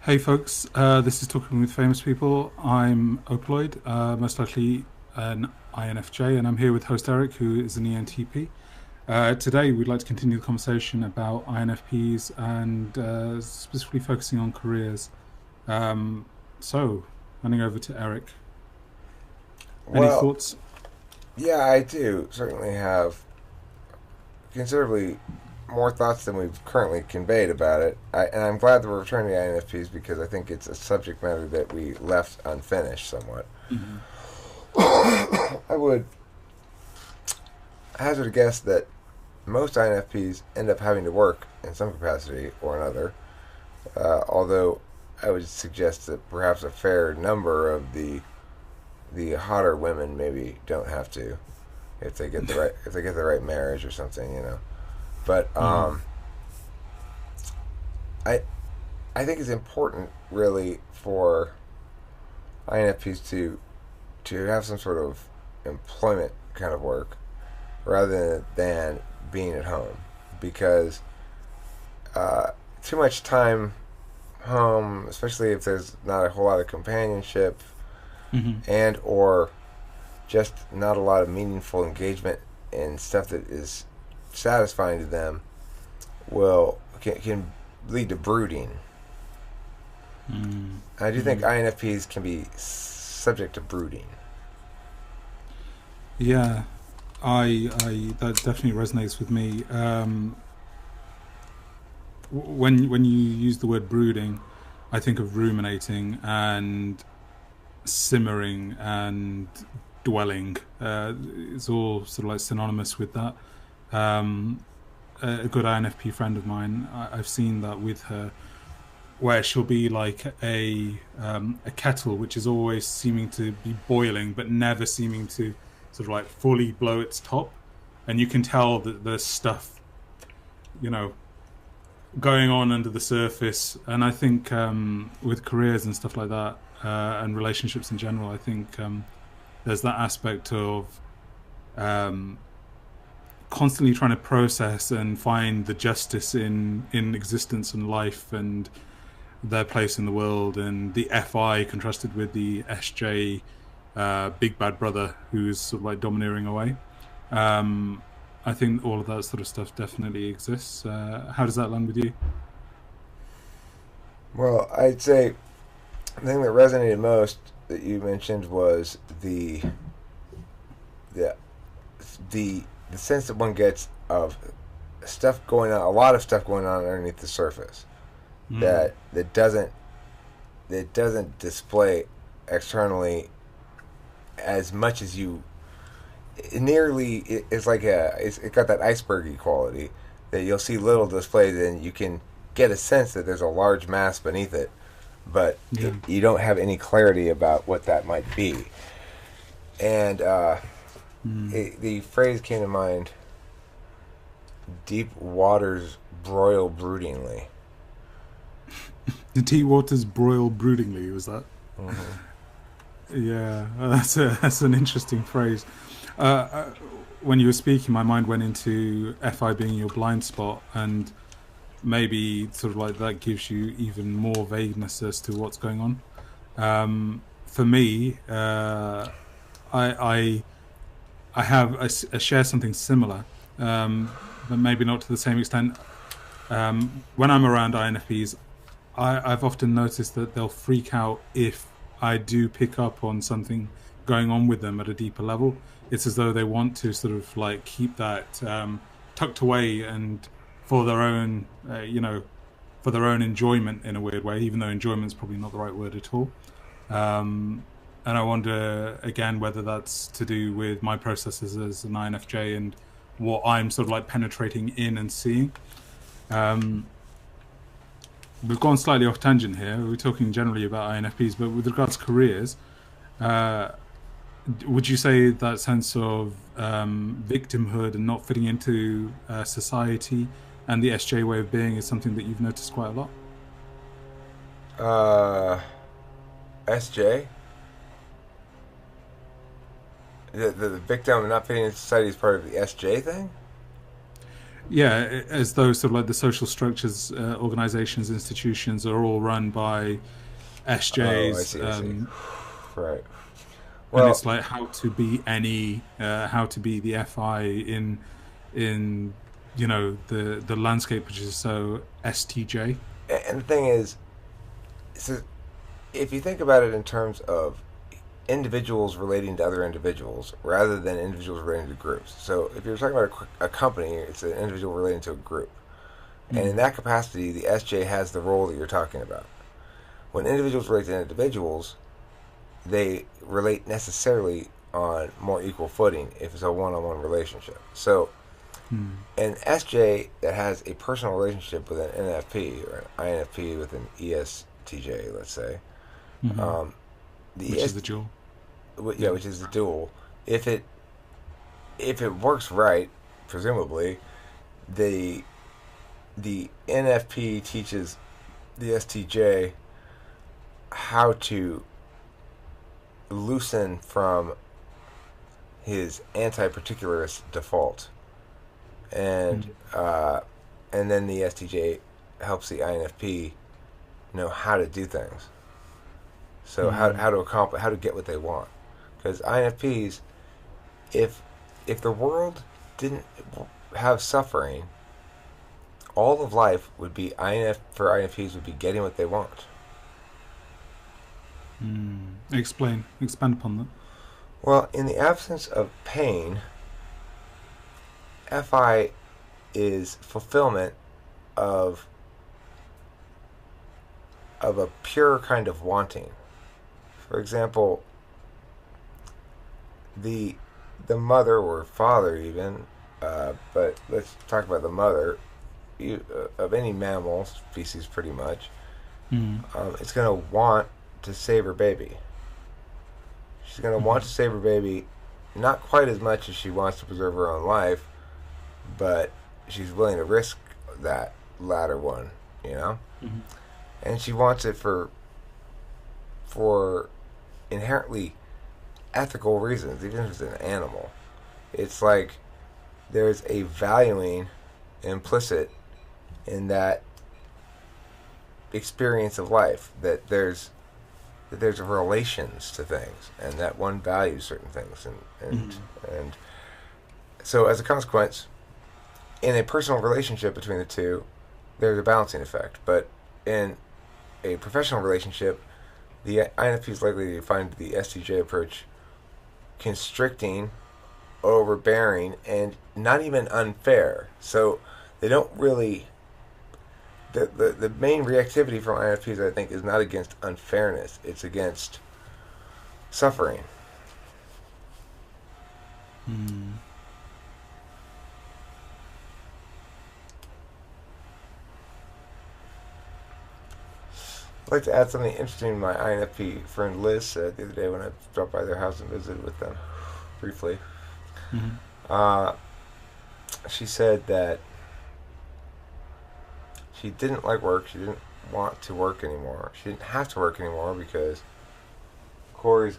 Hey folks, this is Talking with Famous People. I'm Opaloid, most likely an INFJ, and I'm here with host Eric, who is an ENTP. Today, we'd like to continue the conversation about INFPs and specifically focusing on careers. So, handing over to Eric. Any Well, thoughts? yeah, I do certainly have considerably more thoughts than we've currently conveyed about it. And I'm glad that we're returning to INFPs because I think it's a subject matter that we left unfinished somewhat. Mm-hmm. I would hazard a guess that most INFPs end up having to work in some capacity or another, although I would suggest that perhaps a fair number of the hotter women maybe don't have to if they get the right marriage or something. But Mm-hmm. I I think it's important really for INFPs to have some sort of employment kind of work rather than being at home because too much time home, especially if there's not a whole lot of companionship Mm-hmm. and or just not a lot of meaningful engagement in stuff that is satisfying to them can lead to brooding. I do think Mm-hmm. INFPs can be subject to brooding. Yeah, I that definitely resonates with me. When you use the word brooding, I think of ruminating and simmering and dwelling. It's all sort of like synonymous with that. Um, a good INFP friend of mine, I've seen that with her, where she'll be like a kettle which is always seeming to be boiling, but never seeming to sort of like fully blow its top, and you can tell that there's stuff, you know, going on under the surface. And I think with careers and stuff like that, and relationships in general, I think there's that aspect of um, constantly trying to process and find the justice in existence and life and their place in the world, and the FI contrasted with the SJ, big bad brother who's sort of like domineering away. Um, I think all of that sort of stuff definitely exists. How does that land with you? Well, I'd say the thing that resonated most that you mentioned was the the the sense that one gets of stuff going on, a lot of stuff going on underneath the surface Mm, that doesn't display externally as much as you nearly it's like it got that icebergy quality that you'll see little displayed and you can get a sense that there's a large mass beneath it, but yeah. you don't have any clarity about what that might be. And Mm. the phrase came to mind: "Deep waters broil broodingly." The tea waters broil broodingly. Was that? Mm-hmm. Yeah, that's an interesting phrase. Uh, uh, when you were speaking, my mind went into FI being your blind spot, and maybe sort of like that gives you even more vagueness as to what's going on. For me, I I have I share something similar, but maybe not to the same extent. When I'm around INFPs, I've often noticed that they'll freak out if I do pick up on something going on with them at a deeper level. It's as though they want to sort of like keep that tucked away and for their own, for their own enjoyment in a weird way, even though enjoyment's probably not the right word at all. And I wonder again whether that's to do with my processes as an INFJ and what I'm sort of like penetrating in and seeing. Um, we've gone slightly off tangent here. We're talking generally about INFPs, but with regards to careers, uh, would you say that sense of victimhood and not fitting into society and the SJ way of being is something that you've noticed quite a lot? uh SJ, the victim not fitting in society is part of the SJ thing. yeah, as though sort of like the social structures, organizations, institutions are all run by Oh, I SJs, see, I see. Right. and Well, it's like how to be any, how to be the FI in the landscape, which is so STJ. and the thing is, so if you think about it in terms of individuals relating to other individuals rather than individuals relating to groups. So if you're talking about a company, it's an individual relating to a group. And in Mm. that capacity, the SJ has the role that you're talking about. When individuals relate to individuals, they relate necessarily on more equal footing if it's a one-on-one relationship. So Mm. an SJ that has a personal relationship with an NFP or an INFP with an ESTJ, let's say, Hmm. um, the Which is ES, the jewel. yeah, Yeah. which is the dual. If it works right, presumably the NFP teaches the STJ how to loosen from his anti-particularist default, and Mm. uh, and then the STJ helps the INFP know how to do things. So Mm. how to accomplish, how to get what they want, because INFPs, if if the world didn't have suffering, all of life would be for INFPs would be getting what they want. Mm. Expand upon that. Well, in the absence of pain, FI is fulfillment of a pure kind of wanting. For example, the the mother or father even, but let's talk about the mother of any mammal species, pretty much. Mm. It's going to want to save her baby. She's going to want Hmm. to save her baby, not quite as much as she wants to preserve her own life, but she's willing to risk that latter one, you know? Hmm. And she wants it for inherently ethical reasons, even if it's an animal. It's like there's a valuing implicit in that experience of life, that there's relations to things, and that one values certain things, Hmm. and so as a consequence, in a personal relationship between the two, there's a balancing effect. But in a professional relationship, the INFP is likely to find the STJ approach constricting, overbearing, and not even unfair. So they don't really. The main reactivity from INFPs, I think, is not against unfairness. It's against suffering. Mm. I'd like to add something interesting to my INFP friend Liz said the other day when I dropped by their house and visited with them briefly. Hmm. Uh, she said that she didn't like work. She didn't want to work anymore. She didn't have to work anymore because Corey's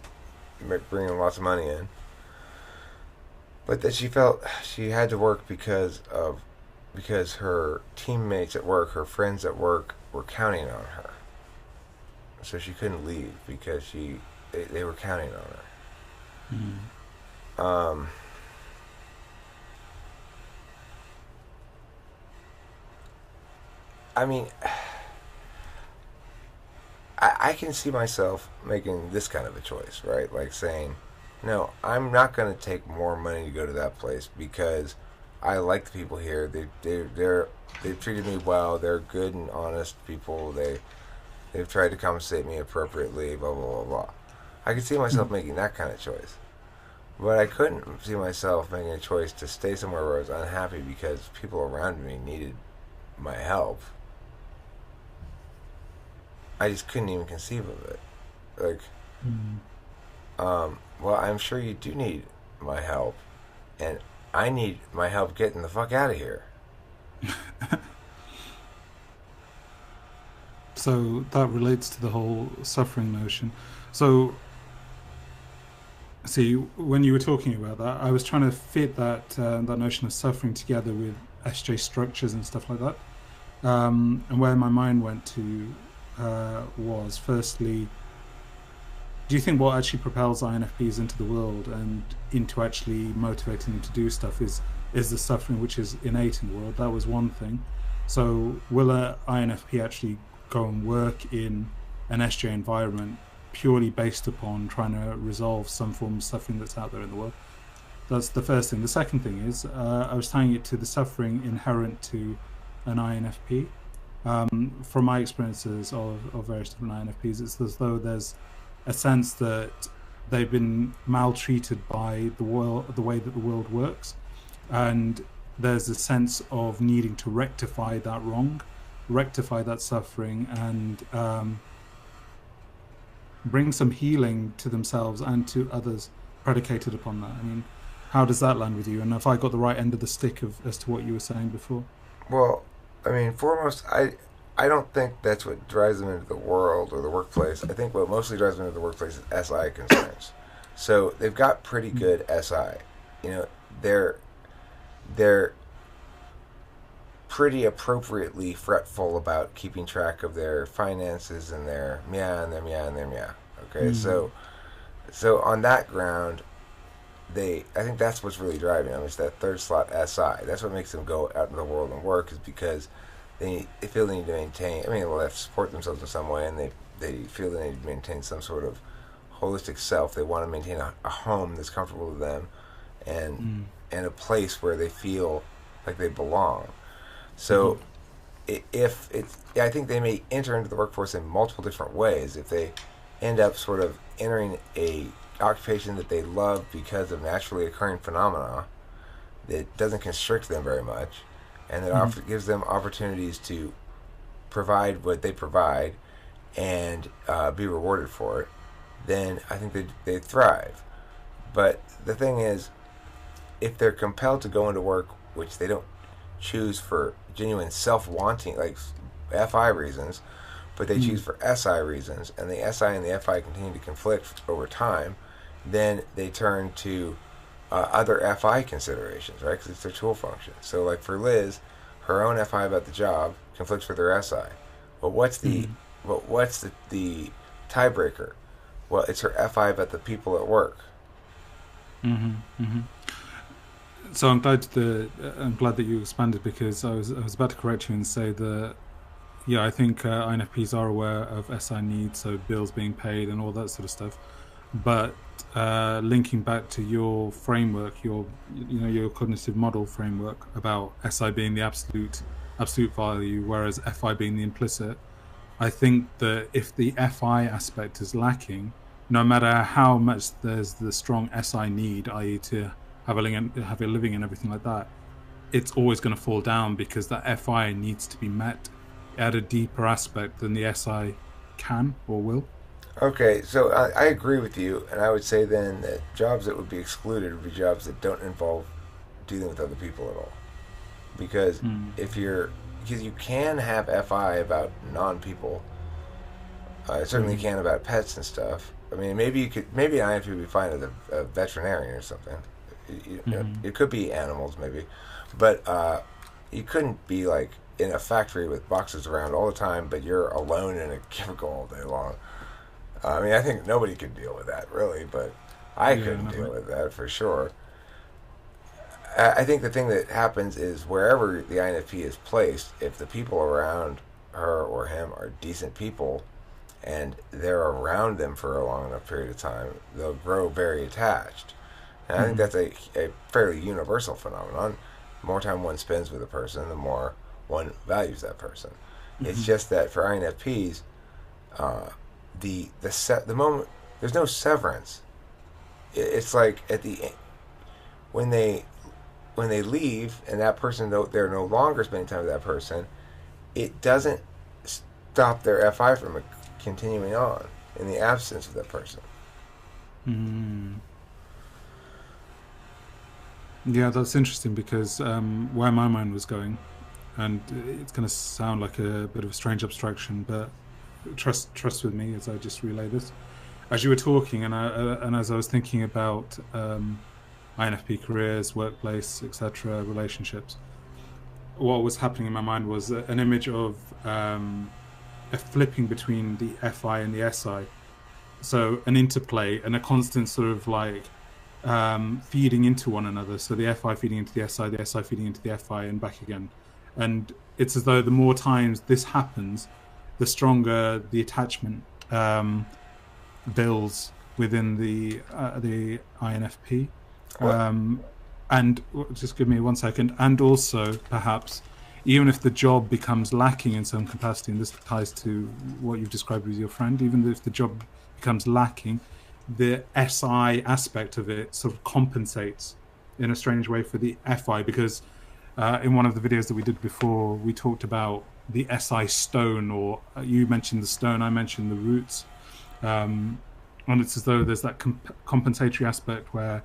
bringing lots of money in. But that she felt she had to work because her teammates at work, her friends at work, were counting on her. So she couldn't leave because they were counting on Mm. her. I mean, I can see myself making this kind of a choice, right? Like saying, no, I'm not going to take more money to go to that place because I like the people here. They've treated me well. They're good and honest people. They've tried to compensate me appropriately. Blah blah blah blah. I could see myself Mm. making that kind of choice, but I couldn't see myself making a choice to stay somewhere where I was unhappy because people around me needed my help. I just couldn't even conceive of it. Like, Mm. well, I'm sure you do need my help, and I need my help getting the fuck out of here. So that relates to the whole suffering notion. So, see, when you were talking about that, I was trying to fit that notion of suffering together with SJ structures and stuff like that. And where my mind went to was firstly, do you think what actually propels INFPs into the world and into actually motivating them to do stuff is the suffering which is innate in the world? That was one thing. So will a INFP actually go and work in an SJ environment purely based upon trying to resolve some form of suffering that's out there in the world? That's the first thing. The second thing is I was tying it to the suffering inherent to an INFP. From my experiences of various different INFPs, it's as though there's a sense that they've been maltreated by the world, the way that the world works, and there's a sense of needing to rectify that wrong, rectify that suffering, and bring some healing to themselves and to others predicated upon that. I mean, how does that land with you? And have I got the right end of the stick as to what you were saying before? Well, I mean, foremost, I don't think that's what drives them into the world or the workplace. I think what mostly drives them into the workplace is SI concerns. So they've got pretty good SI. You know, they're pretty appropriately fretful about keeping track of their finances and their meow and their meow and their meow. Okay, so on that ground, I think that's what's really driving them. It's that third slot SI. That's what makes them go out in the world and work, is because they feel they need to maintain. I mean, well, they have to support themselves in some way, and they feel they need to maintain some sort of holistic self. They want to maintain a home that's comfortable to them, and a place where they feel like they belong. So, I think they may enter into the workforce in multiple different ways. If they end up sort of entering a occupation that they love because of naturally occurring phenomena that doesn't constrict them very much, and that gives them opportunities to provide what they provide and be rewarded for it, then I think they thrive. But the thing is, if they're compelled to go into work, which they don't choose for genuine self-wanting, like FI reasons, but they choose for SI reasons, and the SI and the FI continue to conflict over time, then they turn to other FI considerations, right? Because it's their tool function. So, like for Liz, her own FI about the job conflicts with her SI. But what's the tiebreaker? Well, it's her FI about the people at work. So I'm glad that you expanded, because I was about to correct you and say that, yeah, I think INFPs are aware of SI needs, so bills being paid and all that sort of stuff. But linking back to your framework, your cognitive model framework about SI being the absolute value, whereas FI being the implicit, I think that if the FI aspect is lacking, no matter how much there's the strong SI need, i.e. to have a living and everything like that, it's always going to fall down, because that FI needs to be met at a deeper aspect than the SI can or will. Okay, so I agree with you, and I would say then that jobs that would be excluded would be jobs that don't involve dealing with other people at all. Because because you can have FI about non-people. Certainly you can about pets and stuff. I mean, maybe an INFP would be fine as a veterinarian or something. It could be animals, maybe, but you couldn't be like in a factory with boxes around all the time, but you're alone in a cubicle all day long. I mean, I think nobody could deal with that, really, but I couldn't deal with that for sure. I think the thing that happens is wherever the INFP is placed, if the people around her or him are decent people and they're around them for a long enough period of time, they'll grow very attached. And I think that's a fairly universal phenomenon. The more time one spends with a person, the more one values that person. It's just that for INFPs, the moment there's no severance. It's like at the end, when they leave and that person, they're no longer spending time with that person, it doesn't stop their FI from continuing on in the absence of that person. Yeah, that's interesting, because where my mind was going, and it's going to sound like a bit of a strange abstraction, but trust with me as I just relay this. As you were talking, and as I was thinking about INFP careers, workplace, etc., relationships, what was happening in my mind was an image of a flipping between the FI and the SI. So an interplay and a constant sort of like feeding into one another. So the FI feeding into the SI feeding into the FI, and back again. And it's as though the more times this happens, the stronger the attachment builds within the INFP. And just give me 1 second. And also, perhaps, even if the job becomes lacking in some capacity, and this ties to what you've described with your friend, even if the job becomes lacking, the SI aspect of it sort of compensates in a strange way for the FI, because in one of the videos that we did before, we talked about the SI stone, or you mentioned the stone, I mentioned the roots. And it's as though there's that compensatory aspect where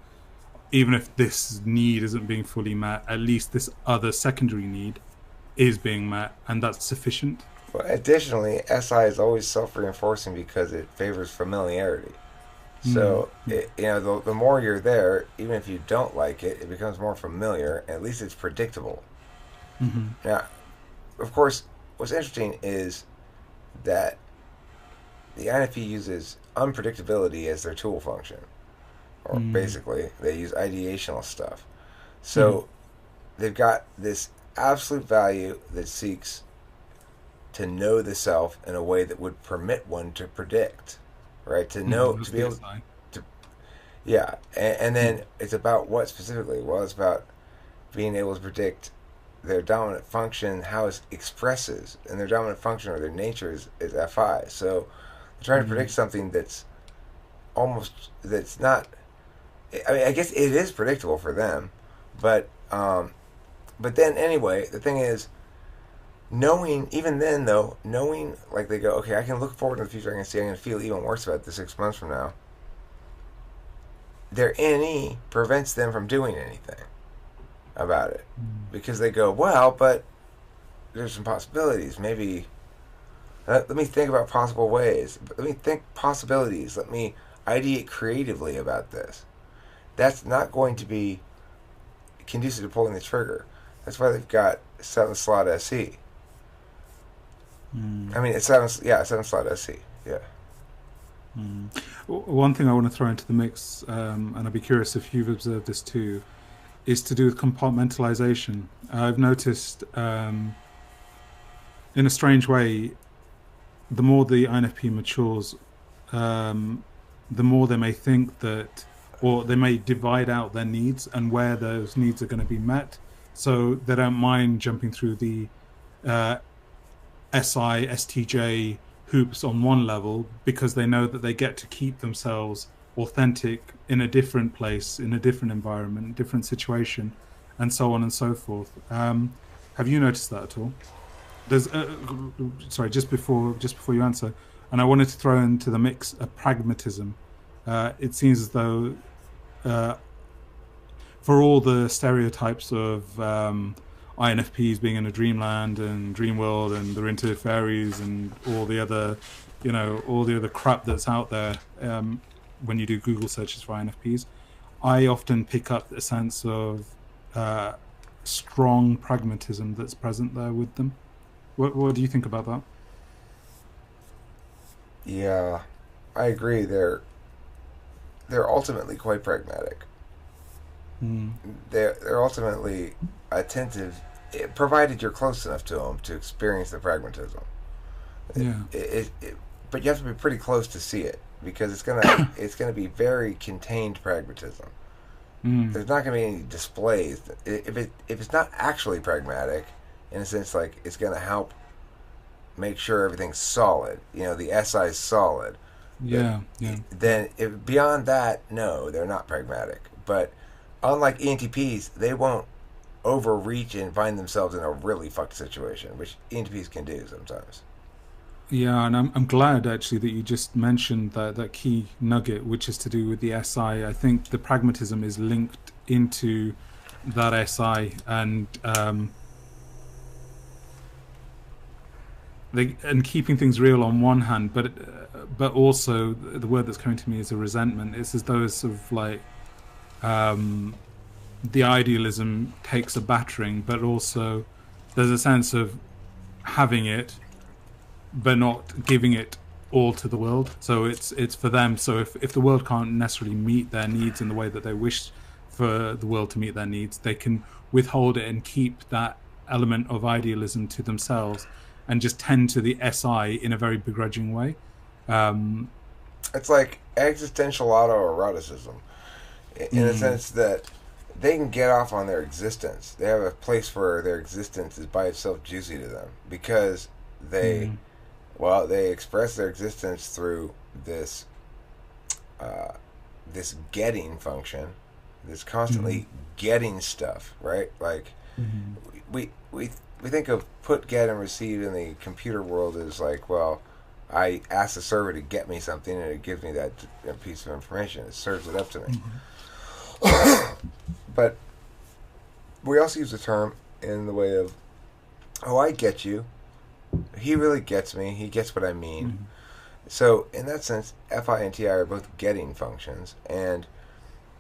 even if this need isn't being fully met, at least this other secondary need is being met, and that's sufficient. Well, additionally, SI is always self-reinforcing because it favors familiarity. So, the more you're there, even if you don't like it, it becomes more familiar, and at least it's predictable. Now, of course, what's interesting is that the INFP uses unpredictability as their tool function. Or basically, they use ideational stuff. So, they've got this absolute value that seeks to know the self in a way that would permit one to predict, right? To know, to be able to, yeah. And then it's about what specifically? Well, it's about being able to predict their dominant function, how it expresses, and their dominant function or their nature is FI. So, they're trying to predict something that's not. I mean, I guess it is predictable for them, but then anyway, the thing is, knowing, even then though, knowing, like they go, okay, I can look forward to the future, I can see I'm going to feel even worse about this 6 months from now. Their NE prevents them from doing anything about it, because they go, well, but there's some possibilities, maybe, let me think about possible ways, let me think possibilities, let me ideate creatively about this. That's not going to be conducive to pulling the trigger. That's why they've got 7 slot SE. I mean, it's 7 slot SE. Yeah. One thing I want to throw into the mix, and I'd be curious if you've observed this too, is to do with compartmentalization. I've noticed, in a strange way, the more the INFP matures, the more they may think that, or they may divide out their needs and where those needs are going to be met. So they don't mind jumping through the SI, STJ hoops on one level, because they know that they get to keep themselves authentic in a different place, in a different environment, different situation, and so on and so forth. Have you noticed that at all? There's, sorry, just before you answer, and I wanted to throw into the mix a pragmatism. It seems as though, for all the stereotypes of INFPs being in a dreamland and dream world, and they're into fairies and all the other crap that's out there, when you do Google searches for INFPs, I often pick up a sense of strong pragmatism that's present there with them. What do you think about that? Yeah, I agree. They're ultimately quite pragmatic. They're ultimately attentive, provided you're close enough to them to experience the pragmatism. Yeah. But you have to be pretty close to see it, because it's gonna be very contained pragmatism. There's not gonna be any displays. If it's not actually pragmatic, in a sense, like it's gonna help make sure everything's solid. The SI is solid. Yeah. Then beyond that, no, they're not pragmatic. But unlike ENTPs, they won't overreach and find themselves in a really fucked situation, which ENTPs can do sometimes. Yeah, and I'm glad actually that you just mentioned that key nugget, which is to do with the SI. I think the pragmatism is linked into that SI, and keeping things real on one hand, but also the word that's coming to me is a resentment. It's as though it's sort of like the idealism takes a battering, but also there's a sense of having it but not giving it all to the world. So it's for them. So if the world can't necessarily meet their needs in the way that they wish for the world to meet their needs, they can withhold it and keep that element of idealism to themselves and just tend to the SI in a very begrudging way. Um, It's like existential autoeroticism, in the mm, sense that they can get off on their existence. They have a place where their existence is by itself juicy to them because they, mm, well, they express their existence through this uh, this getting function, this mm, constantly getting stuff, right? Like mm, we we we think of put, get, and receive in the computer world as like, well, I ask the server to get me something and it gives me that piece of information. It serves it up to me. mm, But we also use the term in the way of, oh, I get you. He really gets me. He gets what I mean. mm, So in that sense, FI and TI are both getting functions. And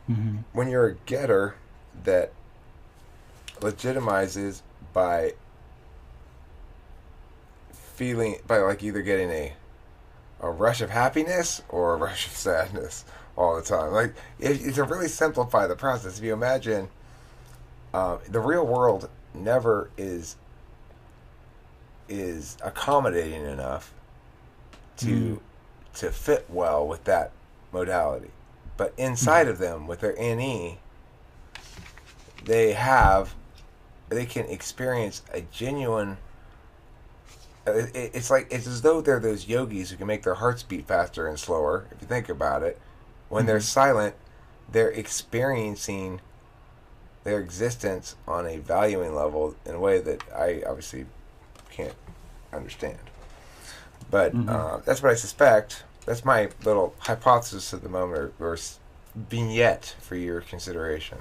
mm, when you're a getter that legitimizes by feeling, by like either getting a rush of happiness or a rush of sadness all the time. Like, to really simplify the process, if you imagine the real world never is accommodating enough mm, to fit well with that modality. But inside of them, with their NE, they have they can experience a genuine. It's like it's as though they're those yogis who can make their hearts beat faster and slower. If you think about it, when they're mm, silent, they're experiencing their existence on a valuing level in a way that I obviously can't understand. But mm, that's what I suspect. That's my little hypothesis at the moment, or vignette for your consideration.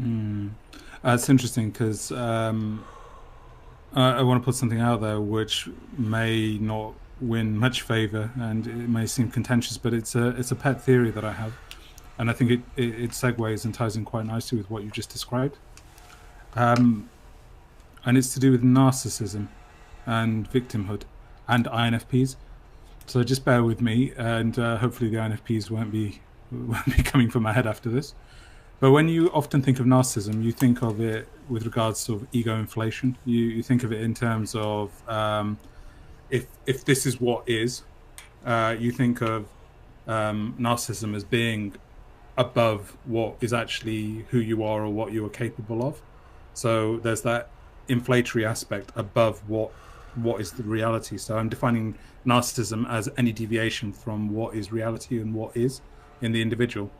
mm. It's interesting because I want to put something out there which may not win much favor and it may seem contentious, but it's a pet theory that I have, and I think it segues and ties in quite nicely with what you just described. Um, and it's to do with narcissism and victimhood and INFPs. So just bear with me, and hopefully the INFPs won't be coming for my head after this. But when you often think of narcissism, you think of it with regards to ego inflation. You think of it in terms of if this is what is, you think of narcissism as being above what is actually who you are or what you are capable of. So there's that inflatory aspect above what is the reality. So I'm defining narcissism as any deviation from what is reality and what is in the individual.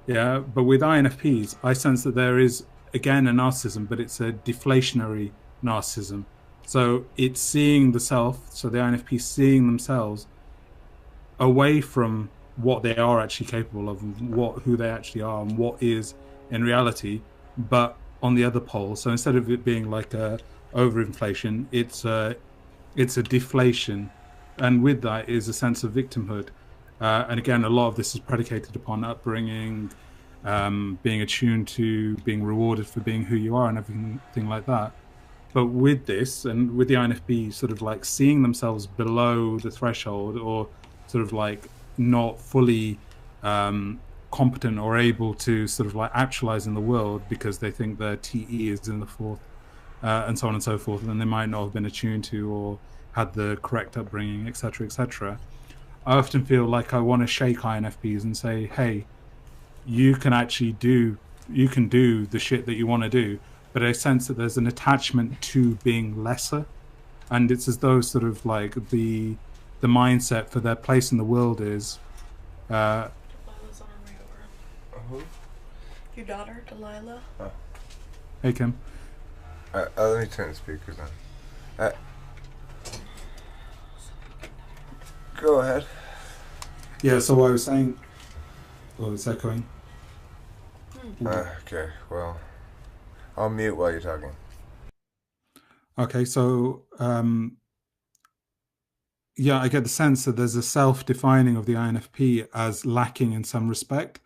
Yeah, but with INFPs, I sense that there is again a narcissism, but it's a deflationary narcissism. So it's seeing the self, so the INFP seeing themselves away from what they are actually capable of, what who they actually are, and what is in reality, but on the other pole. So instead of it being like a overinflation, it's a deflation, and with that is a sense of victimhood. And again, a lot of this is predicated upon upbringing, being attuned to being rewarded for being who you are, and everything like that. But with this, and with the INFP sort of like seeing themselves below the threshold, or sort of like not fully competent or able to sort of like actualize in the world because they think their TE is in the fourth, and so on and so forth, and they might not have been attuned to or had the correct upbringing, etc., etc. I often feel like I want to shake INFPs and say, "Hey, you can do the shit that you want to do," but I sense that there's an attachment to being lesser, and it's as though sort of like the mindset for their place in the world is, uh, Delilah's on her way over. Uh-huh. Your daughter, Delilah? "Hey Kim, Let me turn the speakers on. Uh, Go ahead. yeah." So I was saying, oh, it's echoing. Okay, well, I'll mute while you're talking. Okay, so yeah, I get the sense that there's a self-defining of the INFP as lacking in some respect.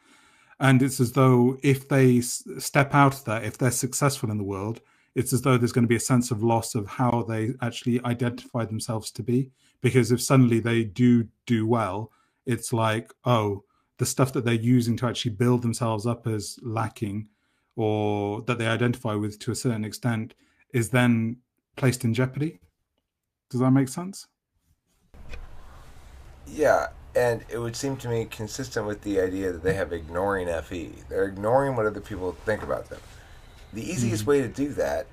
And it's as though if they step out of that, if they're successful in the world, it's as though there's going to be a sense of loss of how they actually identify themselves to be. Because if suddenly they do well, it's like, oh, the stuff that they're using to actually build themselves up as lacking, or that they identify with to a certain extent, is then placed in jeopardy. Does that make sense? Yeah, and it would seem to me consistent with the idea that they have ignoring FE. They're ignoring what other people think about them. The easiest way to do that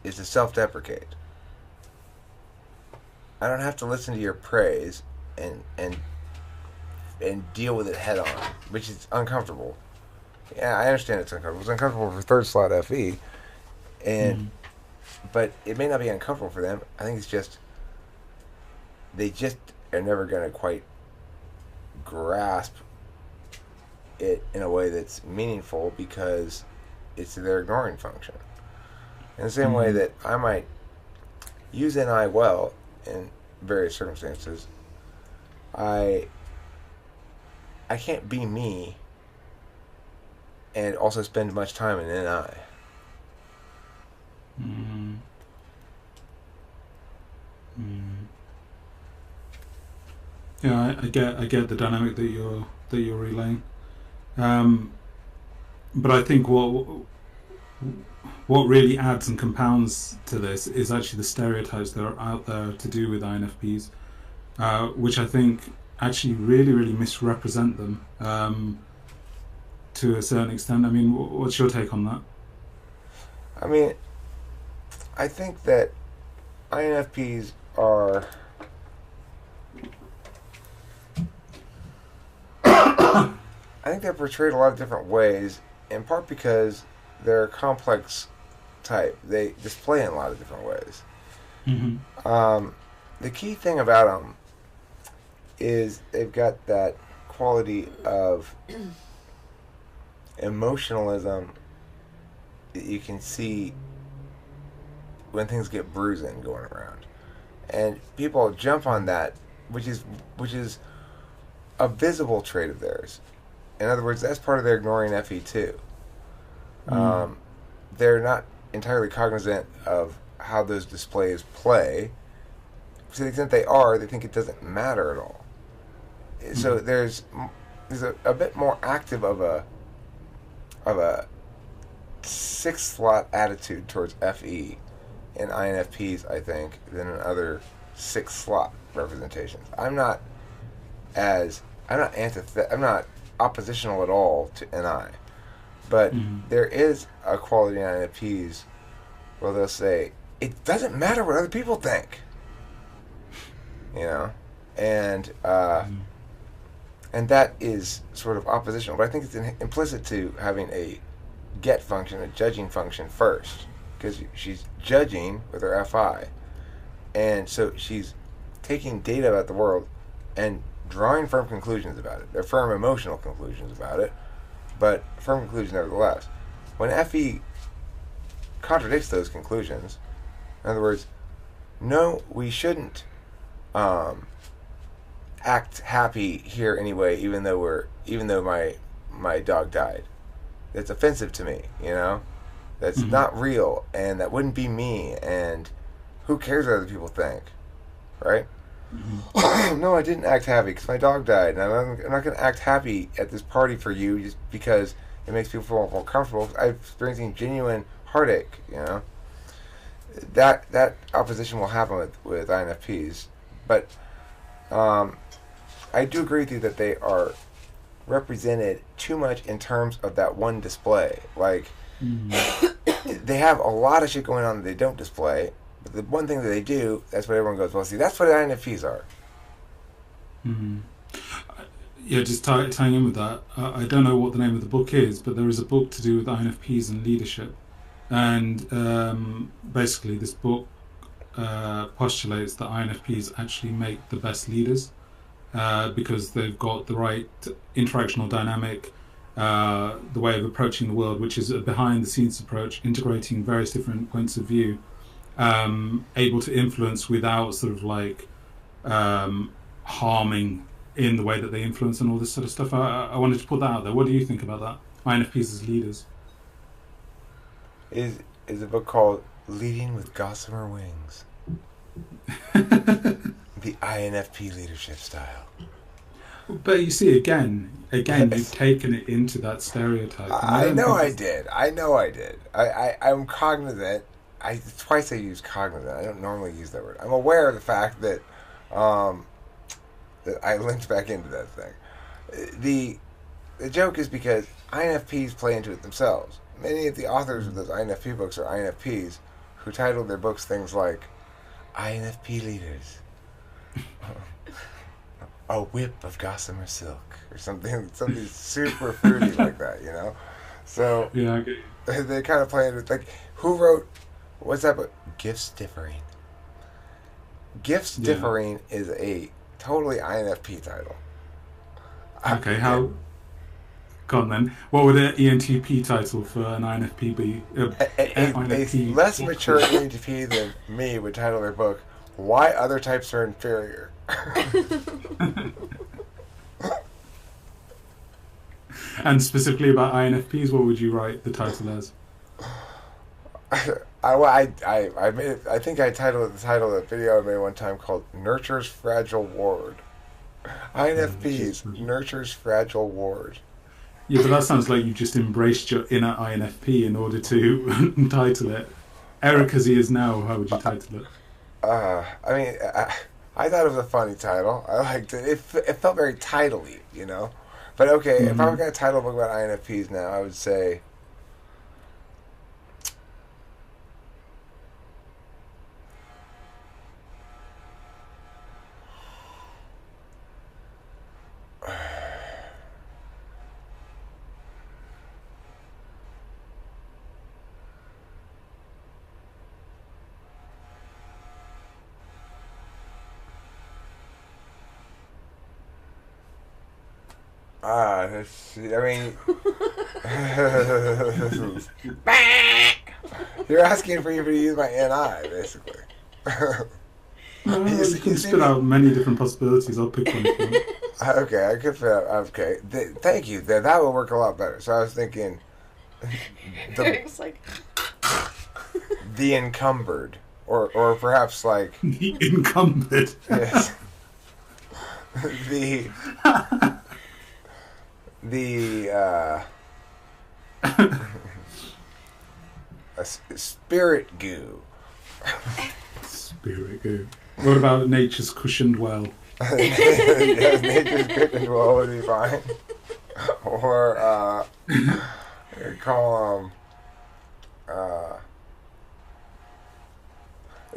is to self-deprecate. I don't have to listen to your praise and deal with it head on, which is uncomfortable. Yeah, I understand it's uncomfortable. It's uncomfortable for third slot FE, and but it may not be uncomfortable for them. I think it's just they just are never going to quite grasp it in a way that's meaningful because it's their ignoring function. In the same way that I might use NI well in various circumstances, I can't be me and also spend much time in NI. Yeah, I get the dynamic that you're relaying, but I think what really adds and compounds to this is actually the stereotypes that are out there to do with INFPs, which I think actually really misrepresent them to a certain extent. I mean, what's your take on that? I mean, I think that INFPs are I think they're portrayed a lot of different ways, in part because they're a complex type. They display in a lot of different ways. The key thing about them is they've got that quality of emotionalism that you can see when things get bruising going around, and people jump on that, which is a visible trait of theirs. In other words, that's part of their ignoring FE too. They're not entirely cognizant of how those displays play. To the extent they are, they think it doesn't matter at all. So there's a bit more active of a sixth slot attitude towards FE in INFPs, I think, than in other sixth slot representations. I'm not oppositional at all to NI, but there is a quality in INFPs where they'll say it doesn't matter what other people think, and that is sort of oppositional. But I think it's implicit to having a get function, a judging function first, because she's judging with her FI, and so she's taking data about the world and drawing firm conclusions about it. They're firm emotional conclusions about it, but firm conclusions nevertheless. When FE contradicts those conclusions, in other words, no, we shouldn't act happy here anyway, even though my dog died. That's offensive to me, That's not real, and that wouldn't be me, and who cares what other people think, right? No, I didn't act happy because my dog died, and I'm not going to act happy at this party for you just because it makes people feel more comfortable. I'm experiencing genuine heartache, That opposition will happen with INFPs, but I do agree with you that they are represented too much in terms of that one display. Like, they have a lot of shit going on that they don't display. But the one thing that they do, that's what everyone goes, well, see, that's what INFPs are. Yeah, just tying in with that, I don't know what the name of the book is, but there is a book to do with INFPs and leadership. And basically this book postulates that INFPs actually make the best leaders because they've got the right interactional dynamic, the way of approaching the world, which is a behind-the-scenes approach, integrating various different points of view, able to influence without sort of like harming in the way that they influence and all this sort of stuff. I wanted to put that out there. What do you think about that? INFPs as leaders. Is a book called Leading with gossamer wings. The INFP leadership style. But you see, again, Yes. you've taken it into that stereotype. And I don't know think I it's- did. I'm cognizant. Twice I used cognizant. I don't normally use that word. I'm aware of the fact that that I linked back into that thing. The joke is because INFPs play into it themselves. Many of the authors of those INFP books are INFPs who titled their books things like INFP Leaders. A whip of gossamer silk, or something super fruity like that, you know. So Yeah, I get you. they kind of play it like, who wrote? What's that book? Gifts Differing. Gifts Yeah. Differing is a totally INFP title. Okay, how? Go on then. What would an ENTP title for an INFP be? A less mature ENTP than me would title their book "Why Other Types Are Inferior." And specifically about INFPs, what would you write the title as? I made it, I think I titled the title of the video I made one time called "Nurture's Fragile Ward." INFPs nurtures fragile ward. Yeah, but that sounds like you just embraced your inner INFP in order to title it. Eric as he is now, how would you title it? I thought it was a funny title. I liked it. It felt very title-y, you know? But okay, if I were going to title a book about INFPs now, I would say... You're asking for me to use my NI, basically. You can spit out many different possibilities. I'll pick one for you. Okay, I could fit out. Okay, thank you. That will work a lot better. So I was thinking, Eric's like, the encumbered, or perhaps like The encumbered. yes, spirit goo. Spirit goo. What about nature's cushioned well? Yes, nature's cushioned well would be fine. Or call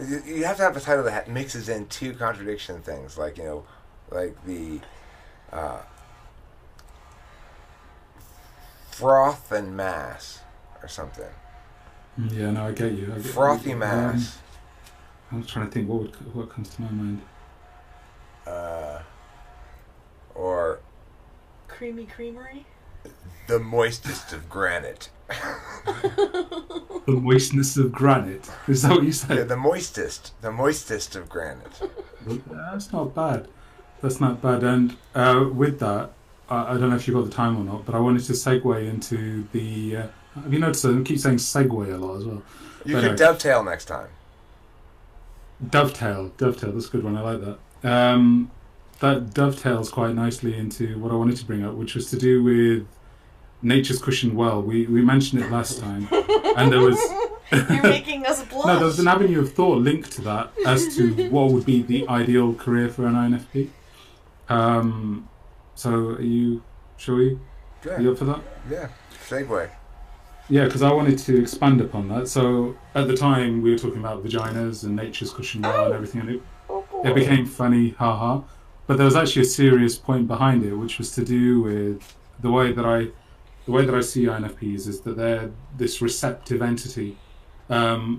you have to have a title that mixes in two contradiction things, like, you know, like the froth and mass or something. Yeah, no, I get you. Frothy mass. I'm trying to think what comes to my mind. Or creamy creamery. the moistest of granite. The moistness of granite. Is that what you said? Yeah, the moistest of granite. That's not bad. That's not bad. And with that, I don't know if you got the time or not, but I wanted to segue into the... have you noticed I keep saying segue a lot as well? You But could dovetail next time. Dovetail, that's a good one, I like that. That dovetails quite nicely into what I wanted to bring up, which was to do with nature's cushioned well. We mentioned it last time, and there was... You're making us blush. No, there was an avenue of thought linked to that as to what would be the ideal career for an INFP. So are you up for that? Yeah. Segue. Yeah, because I wanted to expand upon that. So at the time we were talking about vaginas and nature's cushioned well and everything, and it became funny, haha. But there was actually a serious point behind it, which was to do with the way that I see INFPs is that they're this receptive entity,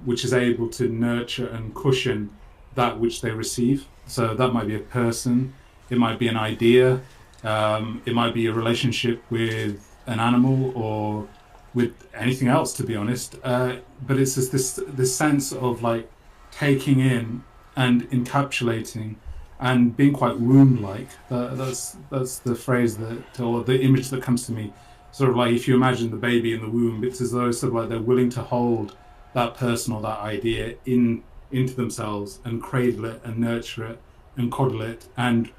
which is able to nurture and cushion that which they receive. So that might be a person, it might be an idea, it might be a relationship with an animal or with anything else, to be honest. But it's just this sense of like taking in and encapsulating and being quite womb-like. That's the phrase or the image that comes to me. Sort of like if you imagine the baby in the womb, it's as though sort of like they're willing to hold that person or that idea into themselves and cradle it and nurture it and coddle it and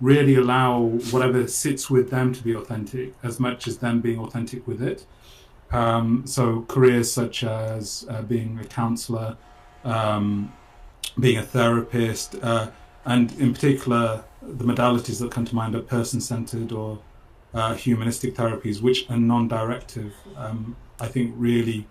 really allow whatever sits with them to be authentic as much as them being authentic with it. So careers such as being a counsellor, being a therapist, and in particular the modalities that come to mind are person-centered or humanistic therapies, which are non-directive, I think really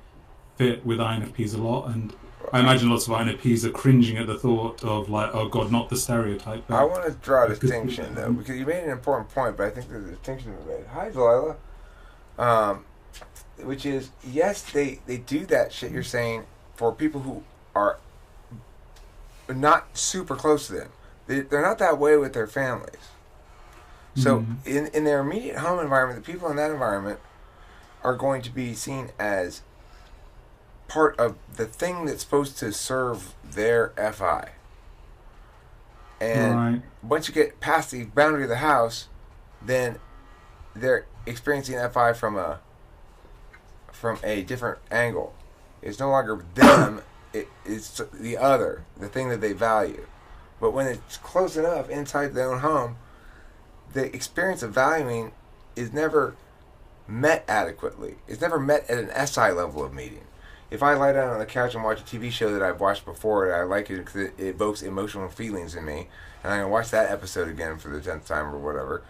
fit with INFPs a lot. And I imagine lots of INFPs are cringing at the thought of like, oh God, not the stereotype. I want to draw a distinction though, because you made an important point, but I think there's a distinction to be made. Hi, Delilah. Which is, yes, they do that shit you're saying for people who are not super close to them. They're not that way with their families. So in their immediate home environment, the people in that environment are going to be seen as part of the thing that's supposed to serve their FI. And once you get past the boundary of the house, then they're experiencing FI from a different angle. It's no longer them, it's the other, the thing that they value. But when it's close enough inside their own home, the experience of valuing is never met adequately. It's never met at an SI level of meeting. If I lie down on the couch and watch a TV show that I've watched before and I like it because it evokes emotional feelings in me, and I'm going to watch that episode again for the 10th time or whatever,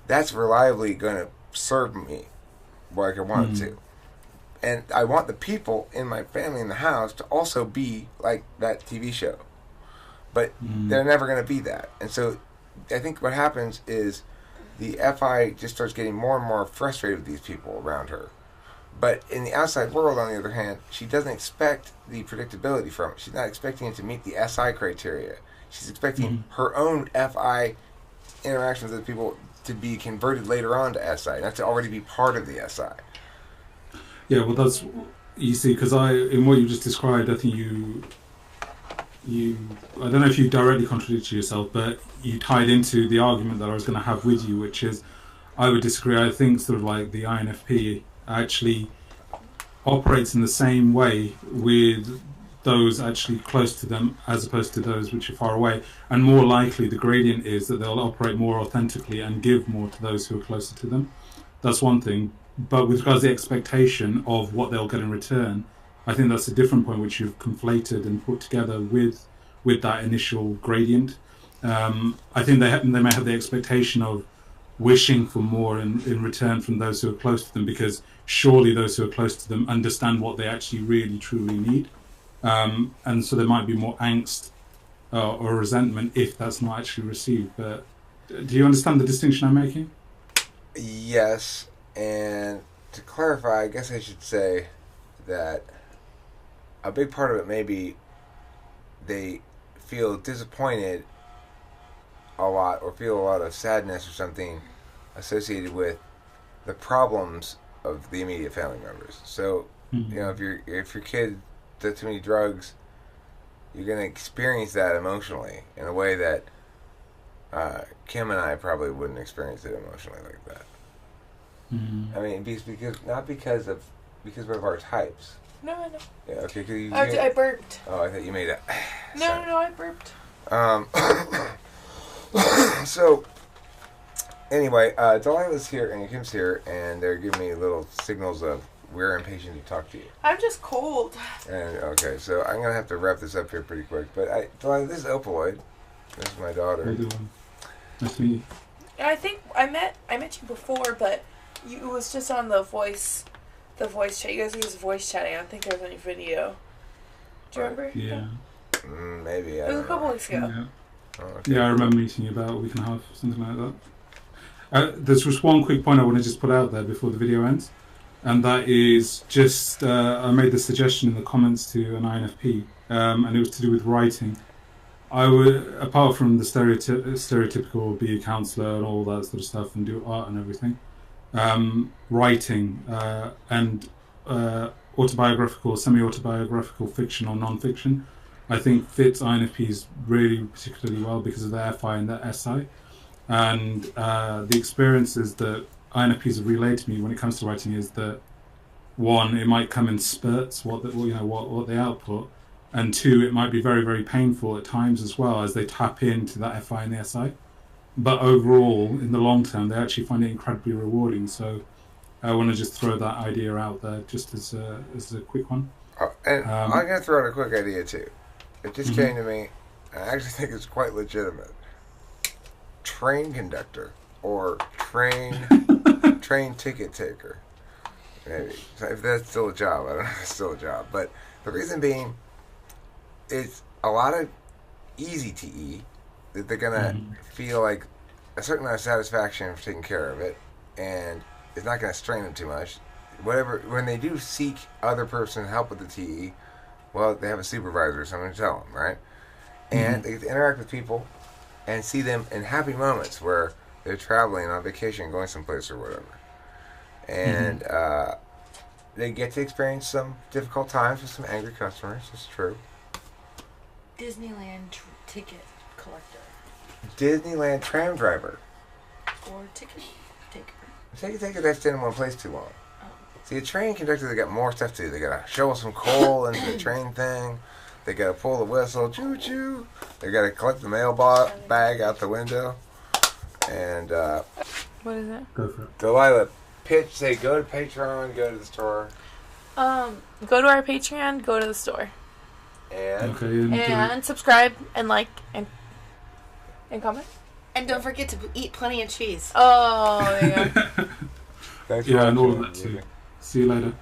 that's reliably going to serve me like I want it to. And I want the people in my family in the house to also be like that TV show. But they're never going to be that. And so I think what happens is the FI just starts getting more and more frustrated with these people around her. But in the outside world, on the other hand, she doesn't expect the predictability from it. She's not expecting it to meet the SI criteria. She's expecting her own FI interactions with people to be converted later on to SI, not to already be part of the SI. Yeah, well, that's, you see, because in what you just described, I think you I don't know if you directly contradicted yourself, but you tied into the argument that I was going to have with you, which is, I would disagree. I think sort of like the INFP actually operates in the same way with those actually close to them as opposed to those which are far away. And more likely, the gradient is that they'll operate more authentically and give more to those who are closer to them. That's one thing. But with regards to the expectation of what they'll get in return, I think that's a different point which you've conflated and put together with that initial gradient. I think they may have the expectation of wishing for more in return from those who are close to them, because surely those who are close to them understand what they actually really truly need. And so there might be more angst or resentment if that's not actually received. But do you understand the distinction I'm making? Yes, and to clarify, I guess I should say that a big part of it may be they feel disappointed a lot or feel a lot of sadness or something associated with the problems of the immediate family members. So, you know, if your kid does too many drugs, you're going to experience that emotionally in a way that Kim and I probably wouldn't experience it emotionally like that. I mean, because of our types. No, I know. Yeah, okay. I burped. Oh, I thought you made a... No, I burped. So, anyway, Delilah's here and Kim's here, and they're giving me little signals of we're impatient to talk to you. I'm just cold. And okay, so I'm gonna have to wrap this up here pretty quick. But Delilah, this is Opaloid. This is my daughter. How you doing? Nice to meet you. I think I met you before, but it was just on the voice chat. You guys use voice chatting. I don't think there was any video. Do you remember? Yeah. Maybe. It was a couple weeks ago. Yeah. Oh, okay. Yeah, I remember meeting you about a week and a half, something like that. There's just one quick point I want to just put out there before the video ends, and that is just I made the suggestion in the comments to an INFP, and it was to do with writing. I would, apart from the stereotypical be a counsellor and all that sort of stuff and do art and everything, writing and autobiographical, semi-autobiographical fiction or non-fiction, I think fits INFPs really particularly well because of their FI and their SI. And the experiences that INFPs have relayed to me when it comes to writing is that one, it might come in spurts, what they output, and two, it might be very, very painful at times as well as they tap into that FI and the SI. But overall, in the long term, they actually find it incredibly rewarding. So I want to just throw that idea out there just as a quick one. And I'm going to throw out a quick idea too. It just came to me. I actually think it's quite legitimate. Train conductor or train ticket taker. Maybe. So if that's still a job, I don't know if it's still a job. But the reason being, it's a lot of easy TE that they're going to feel like a certain amount of satisfaction for taking care of it, and it's not going to strain them too much. When they do seek other person help with the TE, well, they have a supervisor or someone to tell them, right? And they get to interact with people and see them in happy moments where they're traveling on vacation, going someplace or whatever. And they get to experience some difficult times with some angry customers. It's true. Disneyland ticket collector. Disneyland tram driver. Or ticket taker. Ticket taker that's staying in one place too long. See, a train conductor, they got more stuff to do. They got to shovel some coal into the train thing. They got to pull the whistle, choo-choo. They got to collect the mail bag out the window. And, what is it? Go for it. Delilah, say, go to Patreon, go to the store. Go to our Patreon, go to the store. And subscribe and like and comment. And don't forget to eat plenty of cheese. Oh, there you go. thanks Yeah, for and all of watching. that too. See you later.